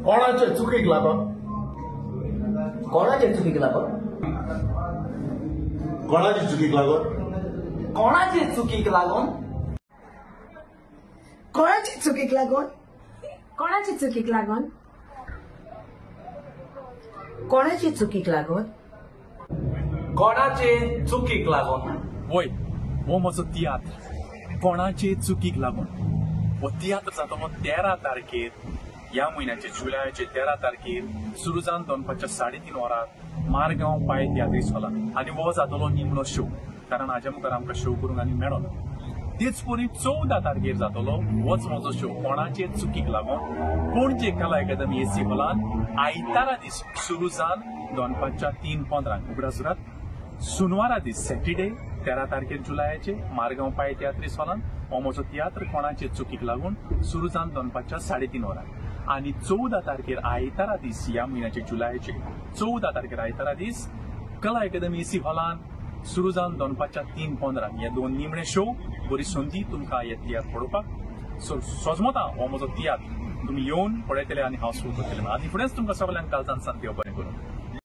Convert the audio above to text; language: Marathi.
कोणाचे चुकीक लागून कोणाचे चुकीक लागून कोणाची चुकीक लागून कोणाचे चुकीक लागून कोणाची चुकीक लागून कोणाची चुकीक लागून कोणाची चुकीक लागून कोणाचे चुकीक लागून वय हो म्हजो तियात्र कोणाचे चुकीक लागून हो तियात्र जातलो 13 तारखेर ह्या म्हयन्याचे जुलयाचे 13 तारखेर सुरू जावन दनपारच्या 3:30 वरांक मारगांव पाय तियात्रीस हॉलांत आनी हो जातलो निमणो शो कारण हाज्या मुखार आमकां शो करूंक आनी मेळना तेच परी 14 तारखेर जातलो होच म्हजो शो कोणाचे चुकीक लागून पणजे कला अकादमी एसी हॉलांत आयतारा दीस सुरू जावन दनपारच्या 3:15 उगडासुरात सुनवारा दीस सॅटर्डे 13 तारखेर जुलयाचे मारगांव पाय तियात्रीस हॉलांत हो म्हजो तियात्र कोणाचे चुकीक लागून सुरू जावन दनपारच्या 3:30 वरांक आनी 14 तारखेर आयतारा दीस ह्या म्हयन्याचे जुलयाचे 14 तारखेर आयतारा दीस कला अकादमी एसी हॉलांत सुरू जावन दनपारच्या 3:15 हे दोन निमणे शो बरी संदी तुमकां हे तियात्र पळोवपाक सो सोजमोता हो म्हजो तियात्र तुमी येवन पळयतले आनी हांव सुरू करतलें आनी फुडेंच तुमकां सगळ्यांक कालचान सांगता बरें करून